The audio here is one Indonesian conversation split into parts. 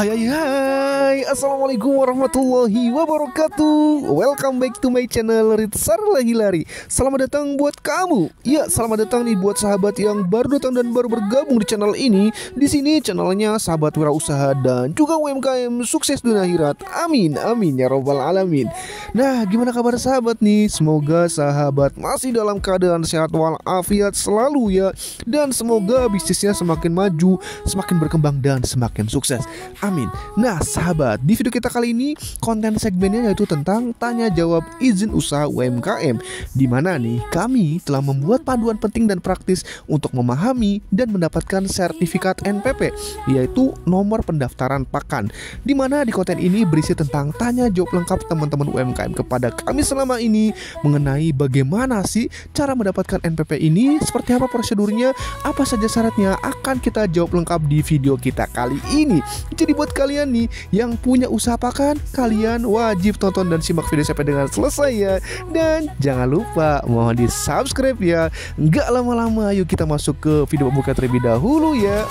Hai, Assalamualaikum warahmatullahi wabarakatuh. Welcome back to my channel Ritsar Lari. Selamat datang buat kamu. Ya, selamat datang nih buat sahabat yang baru datang dan baru bergabung di channel ini. Di sini channelnya sahabat wirausaha dan juga UMKM sukses dunia akhirat. Amin, amin ya robbal alamin. Nah, gimana kabar sahabat nih? Semoga sahabat masih dalam keadaan sehat walafiat selalu ya. Dan semoga bisnisnya semakin maju, semakin berkembang dan semakin sukses. Amin. Nah sahabat, di video kita kali ini konten segmennya yaitu tentang tanya jawab izin usaha UMKM, dimana nih kami telah membuat panduan penting dan praktis untuk memahami dan mendapatkan sertifikat NPP, yaitu nomor pendaftaran pakan, dimana di konten ini berisi tentang tanya jawab lengkap teman-teman UMKM kepada kami selama ini mengenai bagaimana sih cara mendapatkan NPP ini, seperti apa prosedurnya, apa saja syaratnya, akan kita jawab lengkap di video kita kali ini. Jadi buat kalian nih yang punya usaha pakan, kalian wajib tonton dan simak video sampai dengan selesai ya. Dan jangan lupa mohon di subscribe ya. Nggak lama-lama, yuk kita masuk ke video pembuka terlebih dahulu ya.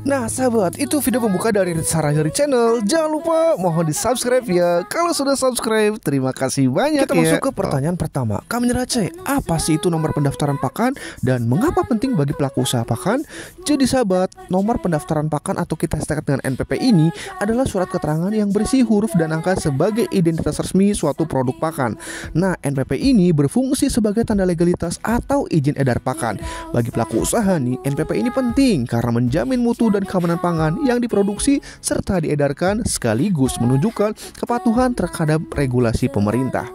Nah sahabat, itu video pembuka dari Ritsar Lari Channel. Jangan lupa mohon di subscribe ya. Kalau sudah subscribe, terima kasih banyak. Kita masuk ke pertanyaan pertama. Kami Race, apa sih itu nomor pendaftaran pakan dan mengapa penting bagi pelaku usaha pakan? Jadi sahabat, nomor pendaftaran pakan atau kita singkat dengan NPP ini adalah surat keterangan yang berisi huruf dan angka sebagai identitas resmi suatu produk pakan. Nah, NPP ini berfungsi sebagai tanda legalitas atau izin edar pakan. Bagi pelaku usaha nih, NPP ini penting karena menjamin mutu dan keamanan pangan yang diproduksi serta diedarkan, sekaligus menunjukkan kepatuhan terhadap regulasi pemerintah.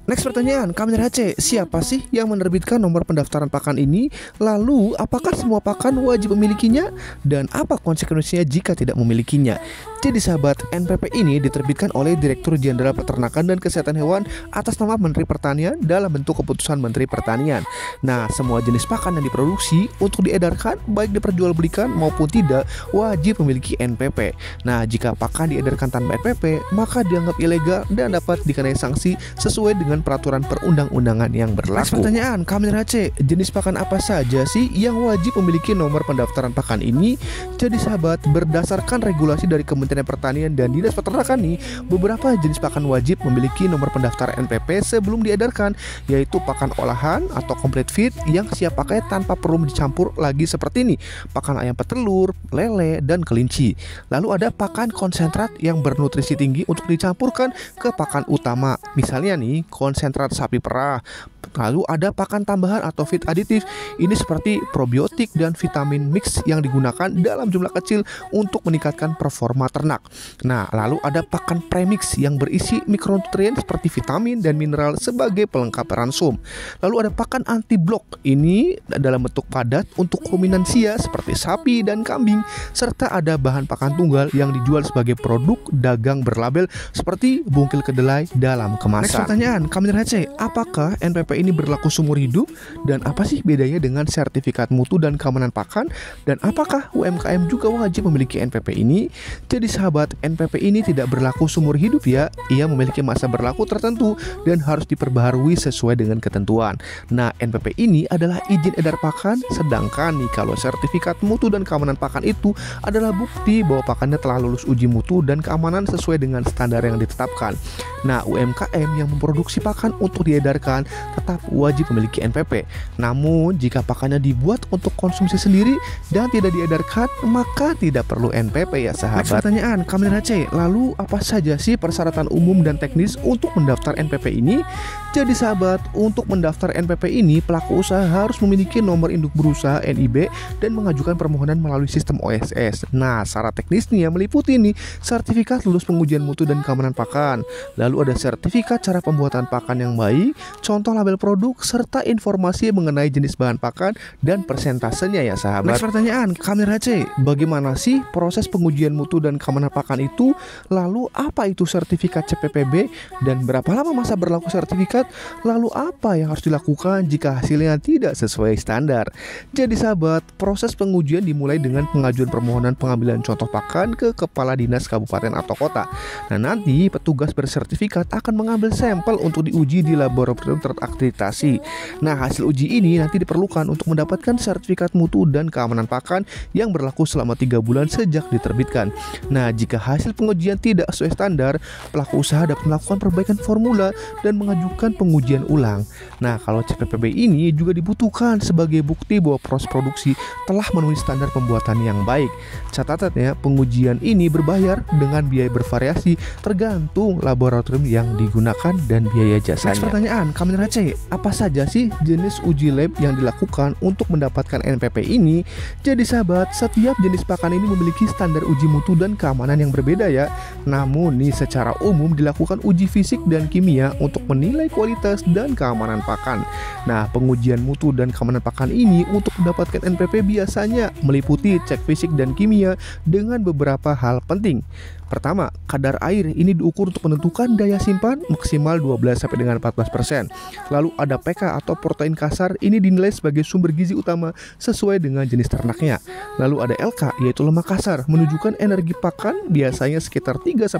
Next pertanyaan, kami Race, siapa sih yang menerbitkan nomor pendaftaran pakan ini? Lalu, apakah semua pakan wajib memilikinya? Dan apa konsekuensinya jika tidak memilikinya? Jadi sahabat, NPP ini diterbitkan oleh Direktur Jenderal Peternakan dan Kesehatan Hewan atas nama Menteri Pertanian dalam bentuk keputusan Menteri Pertanian. Nah, semua jenis pakan yang diproduksi untuk diedarkan, baik diperjualbelikan maupun tidak, wajib memiliki NPP. Nah, jika pakan diedarkan tanpa NPP, maka dianggap ilegal dan dapat dikenai sanksi sesuai dengan peraturan perundang-undangan yang berlaku. Next pertanyaan, kami Race, jenis pakan apa saja sih yang wajib memiliki nomor pendaftaran pakan ini? Jadi sahabat, berdasarkan regulasi dari Kementerian Pertanian dan Dinas Peternakan nih, beberapa jenis pakan wajib memiliki nomor pendaftaran NPP sebelum diedarkan, yaitu pakan olahan atau complete feed yang siap pakai tanpa perlu dicampur lagi seperti ini, pakan ayam petelur, lele, dan kelinci. Lalu ada pakan konsentrat yang bernutrisi tinggi untuk dicampurkan ke pakan utama, misalnya nih konsentrat sapi perah. Lalu ada pakan tambahan atau feed aditif, ini seperti probiotik dan vitamin mix yang digunakan dalam jumlah kecil untuk meningkatkan performa ternak. Nah, lalu ada pakan premix yang berisi mikronutrien seperti vitamin dan mineral sebagai pelengkap ransum. Lalu ada pakan anti blok, ini dalam bentuk padat untuk ruminansia seperti sapi dan kambing, serta ada bahan pakan tunggal yang dijual sebagai produk dagang berlabel seperti bungkil kedelai dalam kemasan. Next pertanyaan, kami Race, apakah NPP ini berlaku seumur hidup dan apa sih bedanya dengan sertifikat mutu dan keamanan pakan, dan apakah UMKM juga wajib memiliki NPP ini? Jadi sahabat, NPP ini tidak berlaku seumur hidup ya. Ia memiliki masa berlaku tertentu dan harus diperbaharui sesuai dengan ketentuan. Nah, NPP ini adalah izin edar pakan, sedangkan nih kalau sertifikat mutu dan keamanan pakan itu adalah bukti bahwa pakannya telah lulus uji mutu dan keamanan sesuai dengan standar yang ditetapkan. Nah, UMKM yang memproduksi pakan untuk diedarkan tetap wajib memiliki NPP. Namun, jika pakannya dibuat untuk konsumsi sendiri dan tidak diedarkan, maka tidak perlu NPP ya sahabat. Next pertanyaan, kami Race, lalu apa saja sih persyaratan umum dan teknis untuk mendaftar NPP ini? Jadi sahabat, untuk mendaftar NPP ini pelaku usaha harus memiliki nomor induk berusaha NIB dan mengajukan permohonan melalui sistem OSS. Nah, syarat teknisnya meliputi nih sertifikat lulus pengujian mutu dan keamanan pakan, lalu ada sertifikat cara pembuatan pakan yang baik, contoh label produk, serta informasi mengenai jenis bahan pakan dan persentasenya ya sahabat. Next pertanyaan, Kamera C, bagaimana sih proses pengujian mutu dan keamanan pakan itu? Lalu apa itu sertifikat CPPB dan berapa lama masa berlaku sertifikat? Lalu apa yang harus dilakukan jika hasilnya tidak sesuai standar? Jadi sahabat, proses pengujian dimulai dengan pengajuan permohonan pengambilan contoh pakan ke kepala dinas kabupaten atau kota. Nah, nanti petugas bersertifikat akan mengambil sampel untuk diuji di laboratorium terakreditasi. Nah, hasil uji ini nanti diperlukan untuk mendapatkan sertifikat mutu dan keamanan pakan yang berlaku selama 3 bulan sejak diterbitkan. Nah, jika hasil pengujian tidak sesuai standar, pelaku usaha dapat melakukan perbaikan formula dan mengajukan pengujian ulang. Nah, kalau CPPB ini juga dibutuhkan sebagai bukti bahwa proses produksi telah memenuhi standar pembuatan yang baik. Catatannya, pengujian ini berbayar dengan biaya bervariasi tergantung laboratorium yang digunakan dan biaya jasanya. Next pertanyaan, Kamera C, apa saja sih jenis uji lab yang dilakukan untuk mendapatkan NPP ini? Jadi sahabat, setiap jenis pakan ini memiliki standar uji mutu dan keamanan yang berbeda ya. Namun nih, secara umum dilakukan uji fisik dan kimia untuk menilai kualitas dan keamanan pakan. Nah, pengujian mutu dan keamanan pakan ini untuk mendapatkan NPP biasanya meliputi cek fisik dan kimia dengan beberapa hal penting. Pertama, kadar air ini diukur untuk menentukan daya simpan maksimal 12-14%. Lalu ada PK atau protein kasar, ini dinilai sebagai sumber gizi utama sesuai dengan jenis ternaknya. Lalu ada LK, yaitu lemak kasar, menunjukkan energi pakan biasanya sekitar 3-8%.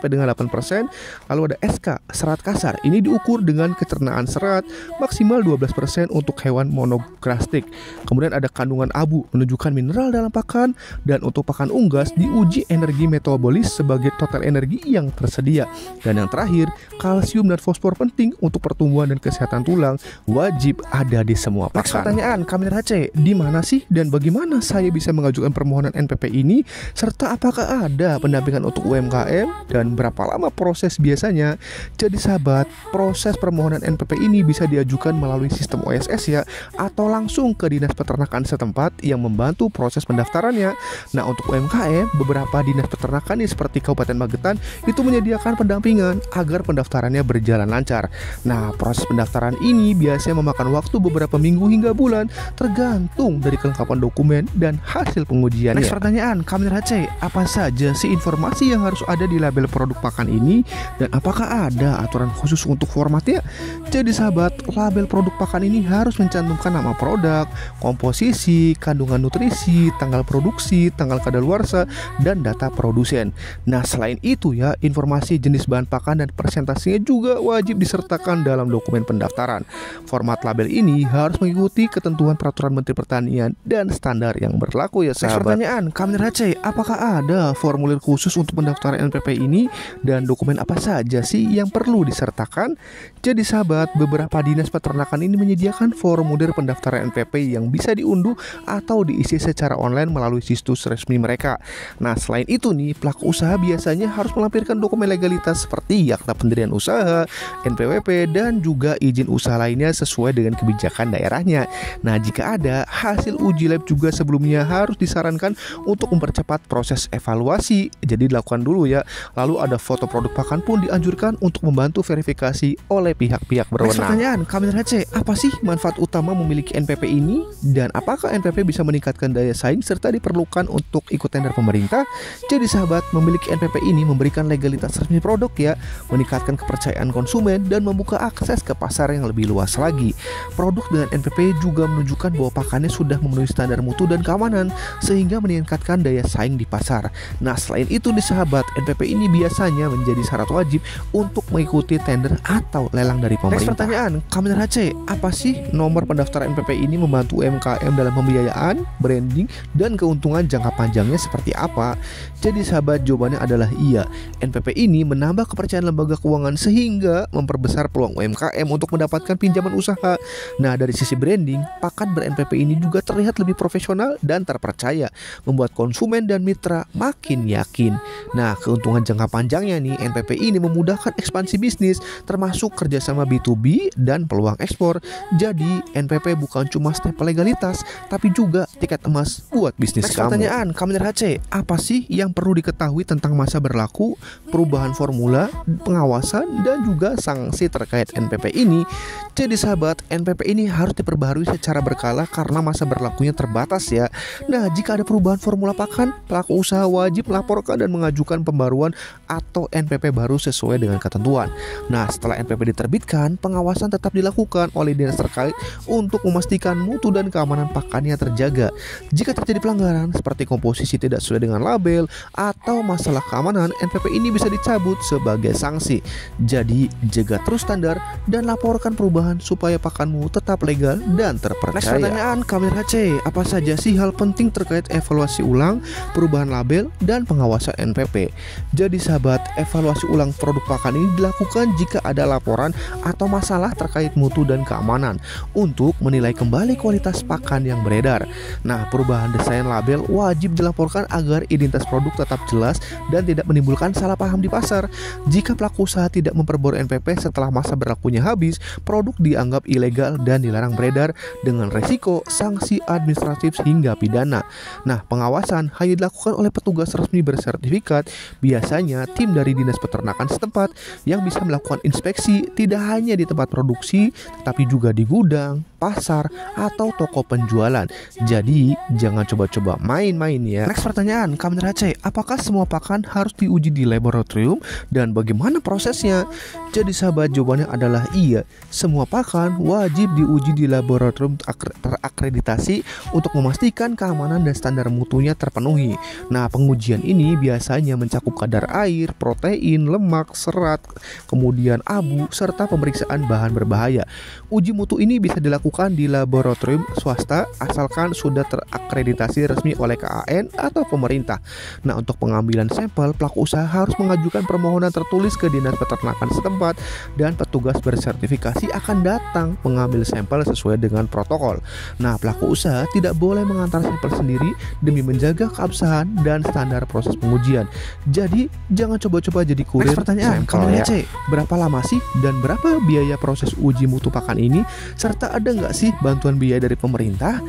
Lalu ada SK, serat kasar, ini diukur dengan kecernaan serat maksimal 12% untuk hewan monograstik. Kemudian ada kandungan abu, menunjukkan mineral dalam pakan. Dan untuk pakan unggas diuji energi metabolis sebagai total energi yang tersedia. Dan yang terakhir, kalsium dan fosfor penting untuk pertumbuhan dan kesehatan tulang wajib ada di semua pakan. Next pertanyaan, Kamera C, di mana sih dan bagaimana saya bisa mengajukan permohonan NPP ini, serta apakah ada pendampingan untuk UMKM dan berapa lama proses biasanya? Jadi sahabat, proses permohonan NPP ini bisa diajukan melalui sistem OSS ya, atau langsung ke dinas peternakan setempat yang membantu proses pendaftarannya. Nah, untuk UMKM, beberapa dinas peternakan seperti Kabupaten Magetan itu menyediakan pendampingan agar pendaftarannya berjalan lancar. Nah, proses pendaftaran ini biasanya memakan waktu beberapa minggu hingga bulan tergantung dari kelengkapan dokumen dan hasil pengujiannya. Next pertanyaan, Kamera C, apa saja sih informasi yang harus ada di label produk pakan ini dan apakah ada aturan khusus untuk formatnya? Jadi sahabat, label produk pakan ini harus mencantumkan nama produk, komposisi, kandungan nutrisi, tanggal produksi, tanggal kadaluarsa, dan data produsen. Nah, selain itu ya, informasi jenis bahan pakan dan persentasinya juga wajib disertakan dalam dokumen pendaftaran. Format label ini harus mengikuti ketentuan peraturan Menteri Pertanian dan standar yang berlaku ya sahabat. Next pertanyaan, Kamera C, apakah ada formulir khusus untuk pendaftaran NPP ini dan dokumen apa saja sih yang perlu disertakan? Jadi sahabat, beberapa dinas peternakan ini menyediakan formulir pendaftaran NPP yang bisa diunduh atau diisi secara online melalui situs resmi mereka. Nah, selain itu nih, pelaku usaha biasanya harus melampirkan dokumen legalitas seperti akta pendirian usaha, NPWP, dan juga izin usaha lainnya sesuai dengan kebijakan daerahnya. Nah, jika ada hasil uji lab juga sebelumnya harus disarankan untuk mempercepat proses evaluasi. Jadi dilakukan dulu ya. Lalu ada foto produk pakan pun dianjurkan untuk membantu verifikasi oleh pihak-pihak berwenang. Next pertanyaan, Kamera C, apa sih manfaat utama memiliki NPP ini dan apakah NPP bisa meningkatkan daya saing serta diperlukan untuk ikut tender pemerintah? Jadi sahabat, memiliki NPP ini memberikan legalitas resmi produk ya, meningkatkan kepercayaan konsumen dan membuka akses ke pasar yang lebih luas lagi. Produk dengan NPP juga menunjukkan bahwa pakannya sudah memenuhi standar mutu dan keamanan sehingga meningkatkan daya saing di pasar. Nah, selain itu nih sahabat, NPP ini biasanya menjadi syarat wajib untuk mengikuti tender atau lelang dari pemerintah. Next pertanyaan, Kamera C, apa sih nomor pendaftaran NPP ini membantu UMKM dalam pembiayaan, branding, dan keuntungan jangka panjangnya seperti apa? Jadi sahabat, jawabannya adalah adalah iya, NPP ini menambah kepercayaan lembaga keuangan sehingga memperbesar peluang UMKM untuk mendapatkan pinjaman usaha. Nah, dari sisi branding, pakan ber-NPP ini juga terlihat lebih profesional dan terpercaya, membuat konsumen dan mitra makin yakin. Nah, keuntungan jangka panjangnya nih, NPP ini memudahkan ekspansi bisnis, termasuk kerjasama B2B dan peluang ekspor. Jadi, NPP bukan cuma stempel legalitas, tapi juga tiket emas buat bisnis kamu. Pertanyaan, Kamil HC, apa sih yang perlu diketahui tentang masa berlaku, perubahan formula, pengawasan, dan juga sanksi terkait NPP ini? Jadi sahabat, NPP ini harus diperbaharui secara berkala karena masa berlakunya terbatas ya. Nah, jika ada perubahan formula pakan, pelaku usaha wajib melaporkan dan mengajukan pembaruan atau NPP baru sesuai dengan ketentuan. Nah, setelah NPP diterbitkan, pengawasan tetap dilakukan oleh dinas terkait untuk memastikan mutu dan keamanan pakannya terjaga. Jika terjadi pelanggaran seperti komposisi tidak sesuai dengan label atau masalah keamanan, NPP ini bisa dicabut sebagai sanksi. Jadi, jaga terus standar dan laporkan perubahan supaya pakanmu tetap legal dan terpercaya. Next pertanyaan, Kamil HC, apa saja sih hal penting terkait evaluasi ulang, perubahan label, dan pengawasan NPP? Jadi sahabat, evaluasi ulang produk pakan ini dilakukan jika ada laporan atau masalah terkait mutu dan keamanan untuk menilai kembali kualitas pakan yang beredar. Nah, perubahan desain label wajib dilaporkan agar identitas produk tetap jelas dan tidak menimbulkan salah paham di pasar. Jika pelaku usaha tidak memperbarui NPP setelah masa berlakunya habis, produk dianggap ilegal dan dilarang beredar dengan resiko sanksi administratif hingga pidana. Nah, pengawasan hanya dilakukan oleh petugas resmi bersertifikat, biasanya tim dari Dinas Peternakan setempat yang bisa melakukan inspeksi tidak hanya di tempat produksi, tetapi juga di gudang, pasar, atau toko penjualan. Jadi, jangan coba-coba main-main ya. Next pertanyaan, Kamil HC, apakah semua pakan harus diuji di laboratorium dan bagaimana prosesnya? Jadi sahabat, jawabannya adalah iya. Semua pakan wajib diuji di laboratorium terakreditasi untuk memastikan keamanan dan standar mutunya terpenuhi. Nah, pengujian ini biasanya mencakup kadar air, protein, lemak, serat, kemudian abu, serta pemeriksaan bahan berbahaya. Uji mutu ini bisa dilakukan di laboratorium swasta asalkan sudah terakreditasi resmi oleh KAN atau pemerintah. Nah, untuk pengambilan sampel, pelaku usaha harus mengajukan permohonan tertulis ke Dinas Peternakan setempat dan petugas bersertifikasi akan datang mengambil sampel sesuai dengan protokol. Nah, pelaku usaha tidak boleh mengantar sampel sendiri demi menjaga keabsahan dan standar proses pengujian. Jadi, jangan coba-coba jadi kurir. Next pertanyaan, Kamil HC, berapa lama sih dan berapa biaya proses uji mutu pakan ini? Serta ada nggak sih bantuan biaya dari pemerintah?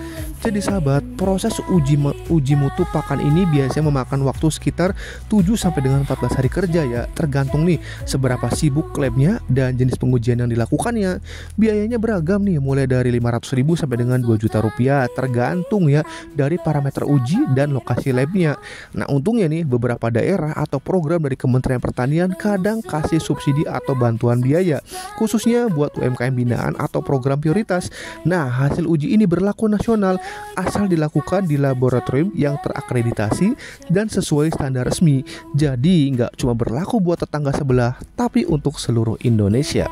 Jadi sahabat, proses uji mutu pakan ini biasanya memakan waktu sekitar 7 sampai dengan 14 hari kerja ya, tergantung nih seberapa sibuk labnya dan jenis pengujian yang dilakukannya. Biayanya beragam nih, mulai dari 500.000 sampai dengan 2 juta rupiah, tergantung ya dari parameter uji dan lokasi labnya. Nah, untungnya nih beberapa daerah atau program dari Kementerian Pertanian kadang kasih subsidi atau bantuan biaya, khususnya buat UMKM binaan atau program prioritas. Nah, hasil uji ini berlaku nasional asal dilakukan di laboratorium yang terakreditasi dan sesuai standar resmi. Jadi nggak cuma berlaku buat tetangga sebelah, tapi untuk seluruh Indonesia.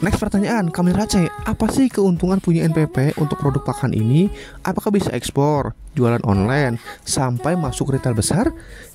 Next pertanyaan, Kamil HC, apa sih keuntungan punya NPP untuk produk pakan ini? Apakah bisa ekspor, jualan online, sampai masuk retail besar?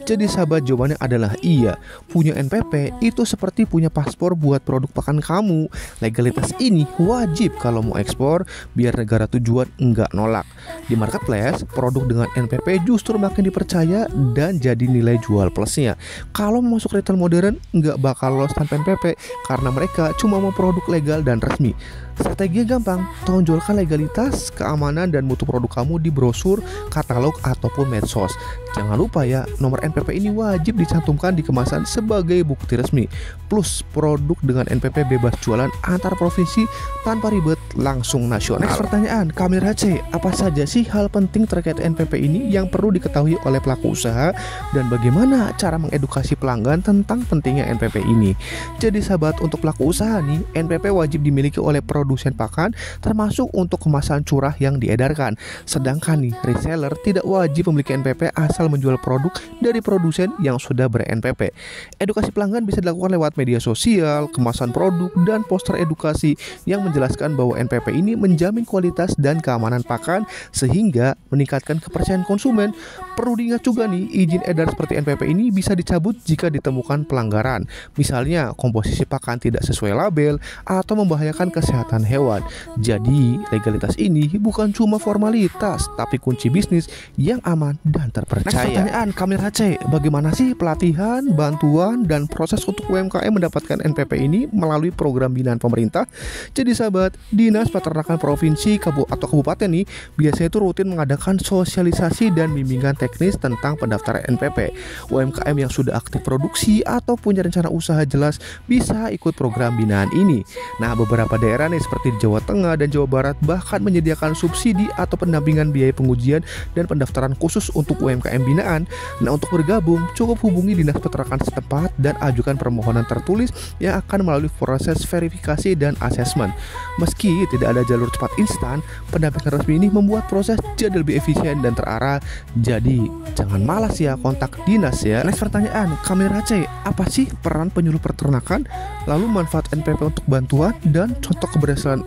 Jadi sahabat, jawabannya adalah iya. Punya NPP itu seperti punya paspor buat produk pakan kamu. Legalitas ini wajib kalau mau ekspor, biar negara tujuan enggak nolak. Di marketplace, produk dengan NPP justru makin dipercaya dan jadi nilai jual plusnya. Kalau mau masuk retail modern, enggak bakal lolos tanpa NPP karena mereka cuma mau produk legal dan resmi. Strateginya gampang, tonjolkan legalitas, keamanan, dan mutu produk kamu di brosur, katalog, ataupun medsos. Jangan lupa ya, nomor NPP ini wajib dicantumkan di kemasan sebagai bukti resmi. Plus, produk dengan NPP bebas jualan antar provinsi tanpa ribet, langsung nasional. Next pertanyaan, Kamil HC, apa saja sih hal penting terkait NPP ini yang perlu diketahui oleh pelaku usaha dan bagaimana cara mengedukasi pelanggan tentang pentingnya NPP ini? Jadi sahabat, untuk pelaku usaha nih, NPP wajib dimiliki oleh produk produsen pakan, termasuk untuk kemasan curah yang diedarkan. Sedangkan nih, reseller tidak wajib memiliki NPP asal menjual produk dari produsen yang sudah ber-NPP. Edukasi pelanggan bisa dilakukan lewat media sosial, kemasan produk, dan poster edukasi yang menjelaskan bahwa NPP ini menjamin kualitas dan keamanan pakan sehingga meningkatkan kepercayaan konsumen. Perlu diingat juga nih, izin edar seperti NPP ini bisa dicabut jika ditemukan pelanggaran. Misalnya, komposisi pakan tidak sesuai label atau membahayakan kesehatan hewan. Jadi, legalitas ini bukan cuma formalitas, tapi kunci bisnis yang aman dan terpercaya. Next pertanyaan, Kamera C, bagaimana sih pelatihan, bantuan, dan proses untuk UMKM mendapatkan NPP ini melalui program binaan pemerintah? Jadi sahabat, Dinas Peternakan Provinsi atau Kabupaten nih biasanya itu rutin mengadakan sosialisasi dan bimbingan teknis tentang pendaftaran NPP. UMKM yang sudah aktif produksi atau punya rencana usaha jelas bisa ikut program binaan ini. Nah, beberapa daerah nih seperti di Jawa Tengah dan Jawa Barat bahkan menyediakan subsidi atau pendampingan biaya pengujian dan pendaftaran khusus untuk UMKM binaan. Nah, untuk bergabung cukup hubungi Dinas Peternakan setempat dan ajukan permohonan tertulis yang akan melalui proses verifikasi dan asesmen. Meski tidak ada jalur cepat instan, pendampingan resmi ini membuat proses jadi lebih efisien dan terarah. Jadi jangan malas ya kontak dinas ya. Next pertanyaan, Kamera C, apa sih peran penyuluh peternakan? Lalu manfaat NPP untuk bantuan dan contoh keberhasilan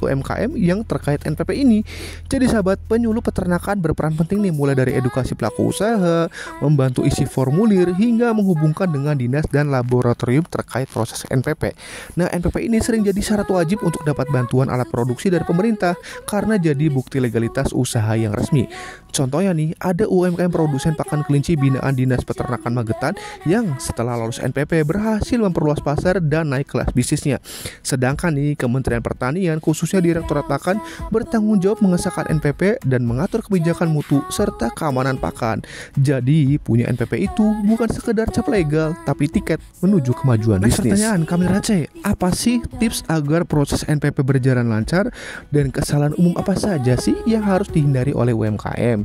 UMKM yang terkait NPP ini. Jadi sahabat, penyuluh peternakan berperan penting nih, mulai dari edukasi pelaku usaha, membantu isi formulir, hingga menghubungkan dengan dinas dan laboratorium terkait proses NPP. Nah, NPP ini sering jadi syarat wajib untuk dapat bantuan alat produksi dari pemerintah karena jadi bukti legalitas usaha yang resmi. Contohnya nih, ada UMKM produsen pakan kelinci binaan Dinas Peternakan Magetan yang setelah lolos NPP berhasil memperluas pasar dan naik kelas bisnisnya. Sedangkan nih, Kementerian Pertanian khususnya Direktorat Pakan bertanggung jawab mengesahkan NPP dan mengatur kebijakan mutu serta keamanan pakan. Jadi, punya NPP itu bukan sekedar cap legal, tapi tiket menuju kemajuan bisnis. Pertanyaan, Kamera C, apa sih tips agar proses NPP berjalan lancar dan kesalahan umum apa saja sih yang harus dihindari oleh UMKM?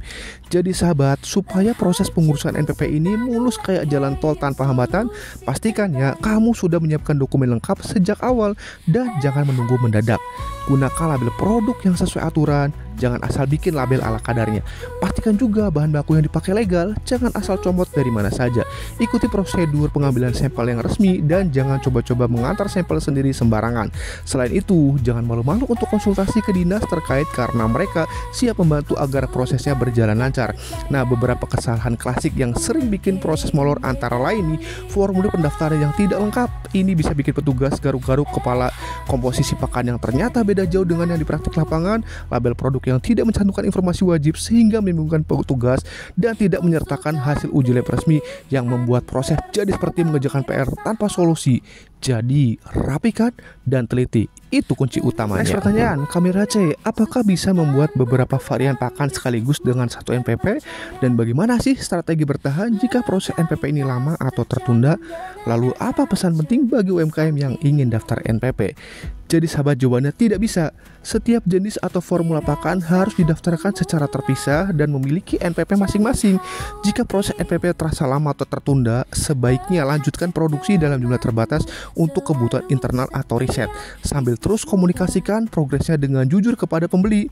Jadi sahabat, supaya proses pengurusan NPP ini mulus kayak jalan tol tanpa hambatan, pastikan ya kamu sudah menyiapkan dokumen lengkap sejak awal dan jangan menunggu mendadak. Gunakan label produk yang sesuai aturan, jangan asal bikin label ala kadarnya. Pastikan juga bahan baku yang dipakai legal, jangan asal comot dari mana saja. Ikuti prosedur pengambilan sampel yang resmi dan jangan coba-coba mengantar sampel sendiri sembarangan. Selain itu, jangan malu-malu untuk konsultasi ke dinas terkait karena mereka siap membantu agar prosesnya berjalan lancar. Nah, beberapa kesalahan klasik yang sering bikin proses molor antara lain nih, formulir pendaftaran yang tidak lengkap. Ini bisa bikin petugas garuk-garuk kepala, komposisi pakan yang ternyata beda jauh dengan yang di praktik lapangan, label produk yang tidak mencantumkan informasi wajib sehingga membingungkan petugas, dan tidak menyertakan hasil uji lab resmi yang membuat proses jadi seperti mengerjakan PR tanpa solusi. Jadi rapikan dan teliti, itu kunci utamanya. Next pertanyaan, Kamera C, apakah bisa membuat beberapa varian pakan sekaligus dengan satu NPP? Dan bagaimana sih strategi bertahan jika proses NPP ini lama atau tertunda? Lalu apa pesan penting bagi UMKM yang ingin daftar NPP? Jadi sahabat, jawabannya tidak bisa. Setiap jenis atau formula pakan harus didaftarkan secara terpisah dan memiliki NPP masing-masing. Jika proses NPP terasa lama atau tertunda, sebaiknya lanjutkan produksi dalam jumlah terbatas untuk kebutuhan internal atau riset, sambil terus komunikasikan progresnya dengan jujur kepada pembeli.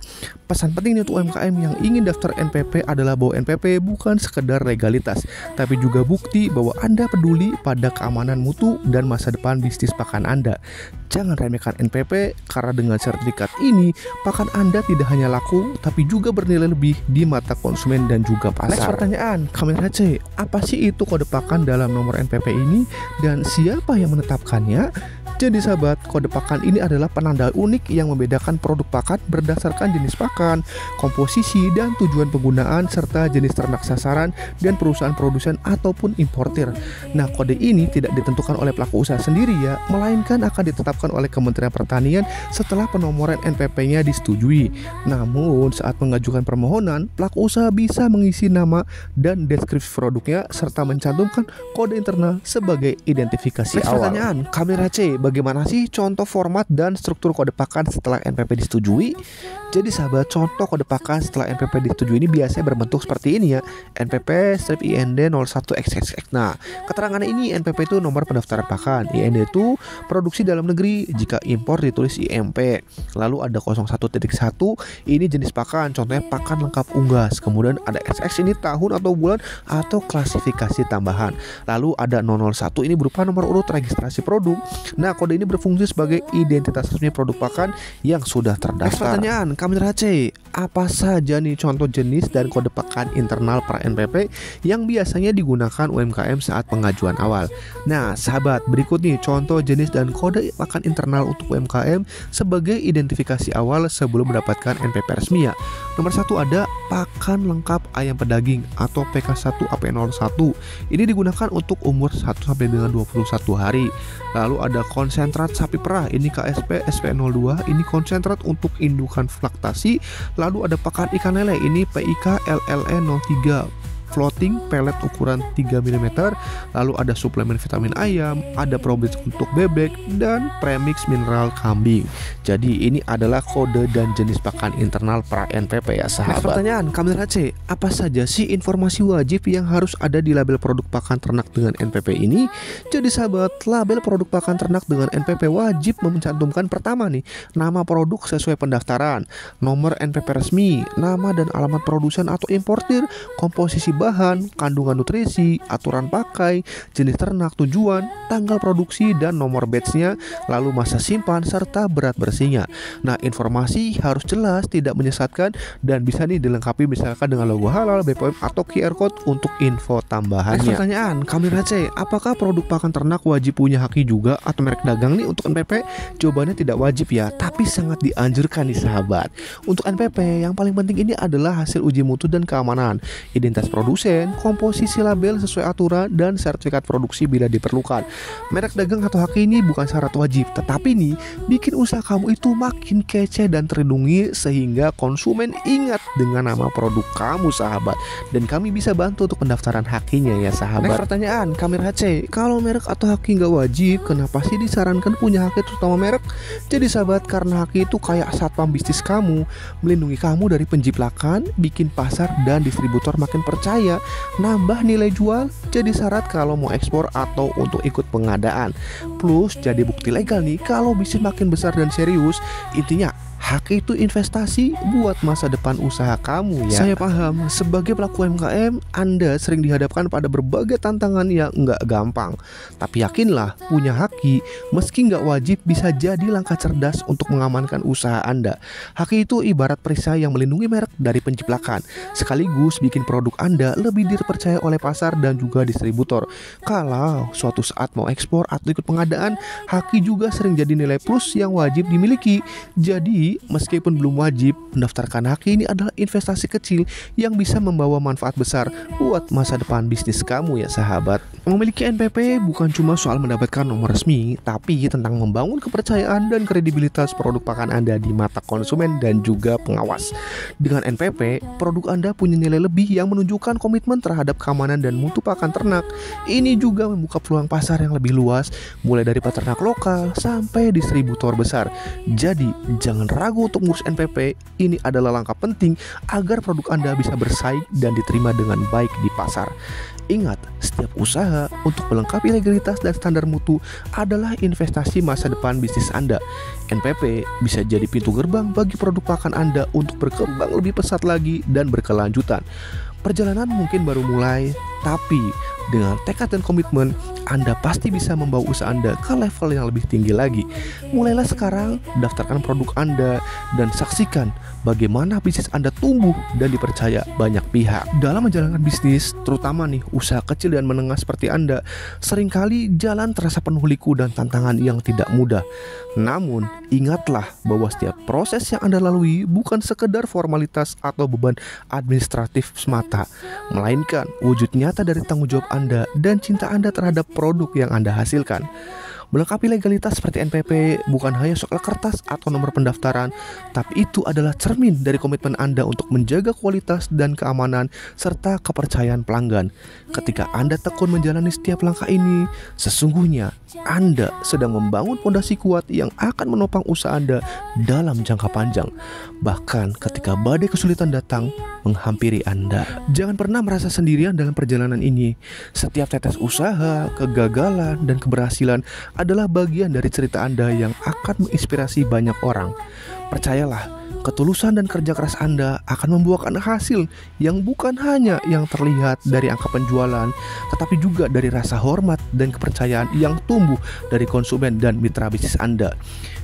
Pesan penting untuk UMKM yang ingin daftar NPP adalah bahwa NPP bukan sekedar legalitas, tapi juga bukti bahwa Anda peduli pada keamanan mutu dan masa depan bisnis pakan Anda. Jangan remehkan NPP, karena dengan sertifikat ini, pakan Anda tidak hanya laku, tapi juga bernilai lebih di mata konsumen dan juga pasar. Next pertanyaan, Kamera C, apa sih itu kode pakan dalam nomor NPP ini dan siapa yang menetapkannya? Jadi sahabat, kode pakan ini adalah penanda unik yang membedakan produk pakan berdasarkan jenis pakan, komposisi, dan tujuan penggunaan, serta jenis ternak sasaran dan perusahaan produsen ataupun importir. Nah, kode ini tidak ditentukan oleh pelaku usaha sendiri ya, melainkan akan ditetapkan oleh Kementerian Pertanian setelah penomoran NPP-nya disetujui. Namun, saat mengajukan permohonan, pelaku usaha bisa mengisi nama dan deskripsi produknya serta mencantumkan kode internal sebagai identifikasi awal. Pertanyaan, Kamera C, bagaimana sih contoh format dan struktur kode pakan setelah NPP disetujui? Jadi sahabat, contoh kode pakan setelah NPP disetujui ini biasanya berbentuk seperti ini ya. NPP strip IND 01XXX. Nah, keterangan ini NPP itu nomor pendaftaran pakan, IND itu produksi dalam negeri, jika impor ditulis IMP. Lalu ada 01.1 ini jenis pakan, contohnya pakan lengkap unggas. Kemudian ada XX ini tahun atau bulan atau klasifikasi tambahan. Lalu ada 001 ini berupa nomor urut registrasi produk. Nah, kode ini berfungsi sebagai identitas resmi produk pakan yang sudah terdaftar. Pertanyaan, Kamera C, apa saja nih contoh jenis dan kode pakan internal per NPP yang biasanya digunakan UMKM saat pengajuan awal? Nah, sahabat, berikut nih contoh jenis dan kode pakan internal untuk UMKM sebagai identifikasi awal sebelum mendapatkan NPP resmi ya. Nomor 1 ada pakan lengkap ayam pedaging atau PK1 AP01. Ini digunakan untuk umur 1 sampai dengan 21 hari. Lalu ada konsentrat sapi perah, ini KSP SP02, ini konsentrat untuk indukan laktasi. Lalu ada pakan ikan lele, ini PIK LLE03 floating pellet ukuran 3 mm. Lalu ada suplemen vitamin ayam, ada probiotik untuk bebek, dan premix mineral kambing. Jadi ini adalah kode dan jenis pakan internal pra NPP ya sahabat. Next pertanyaan, Kamera C, apa saja sih informasi wajib yang harus ada di label produk pakan ternak dengan NPP ini? Jadi sahabat, label produk pakan ternak dengan NPP wajib mencantumkan pertama nih, nama produk sesuai pendaftaran, nomor NPP resmi, nama dan alamat produsen atau importir, komposisi bahan, kandungan nutrisi, aturan pakai, jenis ternak, tujuan, tanggal produksi dan nomor batchnya, lalu masa simpan serta berat bersihnya. Nah, informasi harus jelas, tidak menyesatkan, dan bisa nih dilengkapi misalkan dengan logo halal, BPOM atau QR code untuk info tambahannya. Next pertanyaan, Kamera C, apakah produk pakan ternak wajib punya haki juga atau merek dagang nih untuk NPP? Jawabannya tidak wajib ya, tapi sangat dianjurkan nih sahabat. Untuk NPP yang paling penting ini adalah hasil uji mutu dan keamanan, identitas produsen, komposisi label sesuai aturan, dan sertifikat produksi bila diperlukan. Merek dagang atau haki ini bukan syarat wajib, tetapi nih bikin usaha kamu itu makin kece dan terlindungi sehingga konsumen ingat dengan nama produk kamu sahabat. Dan kami bisa bantu untuk pendaftaran hakinya ya sahabat. Next pertanyaan, Kamera C, kalau merek atau haki nggak wajib, kenapa sih disarankan punya haki terutama merek? Jadi sahabat, karena haki itu kayak satpam bisnis kamu, melindungi kamu dari penjiplakan, bikin pasar dan distributor makin percaya, nambah nilai jual, jadi syarat kalau mau ekspor atau untuk ikut pengadaan. Plus jadi bukti legal nih kalau bisnis makin besar dan serius. Intinya haki itu investasi buat masa depan usaha kamu ya. Saya paham, sebagai pelaku UMKM, Anda sering dihadapkan pada berbagai tantangan yang nggak gampang. Tapi yakinlah, punya haki, meski nggak wajib, bisa jadi langkah cerdas untuk mengamankan usaha Anda. Haki itu ibarat perisai yang melindungi merek dari penjiplakan, sekaligus bikin produk Anda lebih dipercaya oleh pasar dan juga distributor. Kalau suatu saat mau ekspor atau ikut pengadaan, haki juga sering jadi nilai plus yang wajib dimiliki. Jadi meskipun belum wajib, mendaftarkan haki ini adalah investasi kecil yang bisa membawa manfaat besar buat masa depan bisnis kamu ya sahabat. Memiliki NPP bukan cuma soal mendapatkan nomor resmi, tapi tentang membangun kepercayaan dan kredibilitas produk pakan Anda di mata konsumen dan juga pengawas. Dengan NPP, produk Anda punya nilai lebih yang menunjukkan komitmen terhadap keamanan dan mutu pakan ternak. Ini juga membuka peluang pasar yang lebih luas, mulai dari peternak lokal sampai distributor besar. Jadi jangan ragu untuk ngurus NPP. Ini adalah langkah penting agar produk Anda bisa bersaing dan diterima dengan baik di pasar. Ingat, setiap usaha untuk melengkapi legalitas dan standar mutu adalah investasi masa depan bisnis Anda. NPP bisa jadi pintu gerbang bagi produk pakan Anda untuk berkembang lebih pesat lagi dan berkelanjutan. Perjalanan mungkin baru mulai, tapi dengan tekad dan komitmen, Anda pasti bisa membawa usaha Anda ke level yang lebih tinggi lagi. Mulailah sekarang, daftarkan produk Anda, dan saksikan bagaimana bisnis Anda tumbuh dan dipercaya banyak pihak. Dalam menjalankan bisnis, terutama nih usaha kecil dan menengah seperti Anda, seringkali jalan terasa penuh liku dan tantangan yang tidak mudah. Namun, ingatlah bahwa setiap proses yang Anda lalui bukan sekedar formalitas atau beban administratif semata, melainkan wujud nyata dari tanggung jawab Anda dan cinta Anda terhadap produk yang Anda hasilkan. Melengkapi legalitas seperti NPP bukan hanya soal kertas atau nomor pendaftaran, tapi itu adalah cermin dari komitmen Anda untuk menjaga kualitas dan keamanan serta kepercayaan pelanggan. Ketika Anda tekun menjalani setiap langkah ini, sesungguhnya Anda sedang membangun fondasi kuat yang akan menopang usaha Anda dalam jangka panjang. Bahkan ketika badai kesulitan datang menghampiri Anda, jangan pernah merasa sendirian dalam perjalanan ini. Setiap tetes usaha, kegagalan, dan keberhasilan adalah bagian dari cerita Anda yang akan menginspirasi banyak orang. Percayalah, ketulusan dan kerja keras Anda akan membuahkan hasil yang bukan hanya yang terlihat dari angka penjualan, tetapi juga dari rasa hormat dan kepercayaan yang tumbuh dari konsumen dan mitra bisnis Anda.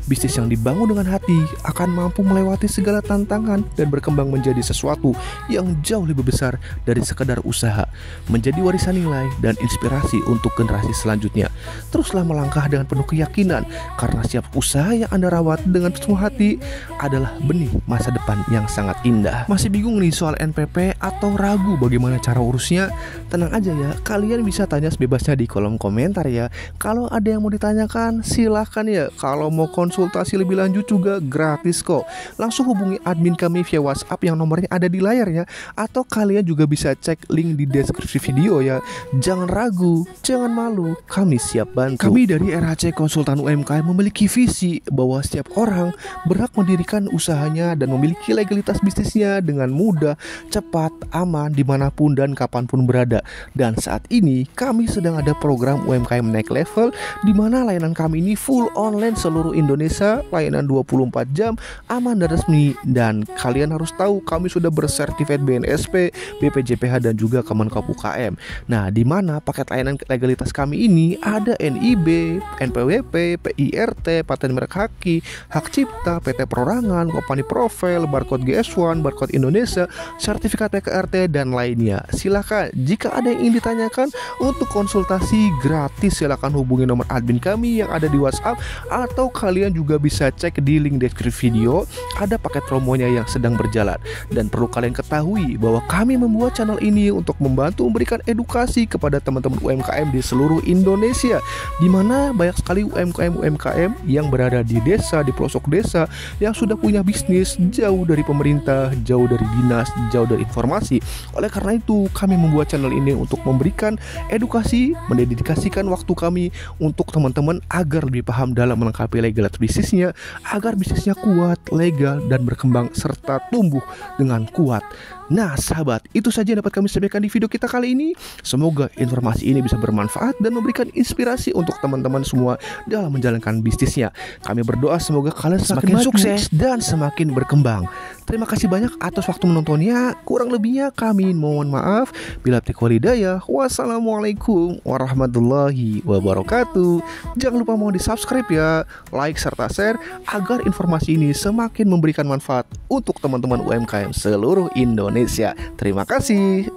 Bisnis yang dibangun dengan hati akan mampu melewati segala tantangan dan berkembang menjadi sesuatu yang jauh lebih besar dari sekedar usaha, menjadi warisan nilai dan inspirasi untuk generasi selanjutnya. Teruslah melangkah dengan penuh keyakinan, karena setiap usaha yang Anda rawat dengan penuh hati adalah benih masa depan yang sangat indah. Masih bingung nih soal NPP atau ragu bagaimana cara urusnya? Tenang aja ya, kalian bisa tanya sebebasnya di kolom komentar ya. Kalau ada yang mau ditanyakan, silahkan ya. Kalau mau konsultasi lebih lanjut juga gratis kok. Langsung hubungi admin kami via WhatsApp yang nomornya ada di layar ya. Atau kalian juga bisa cek link di deskripsi video ya. Jangan ragu, jangan malu, kami siap bantu. Kami dari RHC Konsultan UMKM memiliki visi bahwa setiap orang berhak mendirikan usahanya dan memiliki legalitas bisnisnya dengan mudah, cepat, aman, dimanapun dan kapanpun berada. Dan saat ini kami sedang ada program UMKM Naik Level, di mana layanan kami ini full online seluruh Indonesia, layanan 24 jam, aman dan resmi. Dan kalian harus tahu kami sudah bersertifikat BNSP, BPJPH dan juga Kemenkop UKM. Nah, di mana paket layanan legalitas kami ini ada NIB, NPWP, PIRT, paten merek haki, hak cipta, PT Perorangan, company profile, barcode GS1, barcode Indonesia, sertifikat PKRT dan lainnya. Silakan jika ada yang ingin ditanyakan untuk konsultasi gratis, silakan hubungi nomor admin kami yang ada di WhatsApp, atau kalian juga bisa cek di link deskripsi video, ada paket promonya yang sedang berjalan. Dan perlu kalian ketahui bahwa kami membuat channel ini untuk membantu memberikan edukasi kepada teman-teman UMKM di seluruh Indonesia, di mana banyak sekali UMKM yang berada di desa, di pelosok desa, yang sudah punya bisnis jauh dari pemerintah, jauh dari dinas, jauh dari informasi. Oleh karena itu, kami membuat channel ini untuk memberikan edukasi, mendedikasikan waktu kami untuk teman-teman agar lebih paham dalam melengkapi legalitas bisnisnya, agar bisnisnya kuat, legal, dan berkembang serta tumbuh dengan kuat. Nah sahabat, itu saja yang dapat kami sampaikan di video kita kali ini. Semoga informasi ini bisa bermanfaat dan memberikan inspirasi untuk teman-teman semua dalam menjalankan bisnisnya. Kami berdoa semoga kalian semakin sukses dan semakin berkembang. Terima kasih banyak atas waktu menontonnya. Kurang lebihnya kami mohon maaf. Bila taufiq wal hidayah. Wassalamualaikum warahmatullahi wabarakatuh. Jangan lupa mohon di subscribe ya, like serta share agar informasi ini semakin memberikan manfaat untuk teman-teman UMKM seluruh Indonesia. Terima kasih.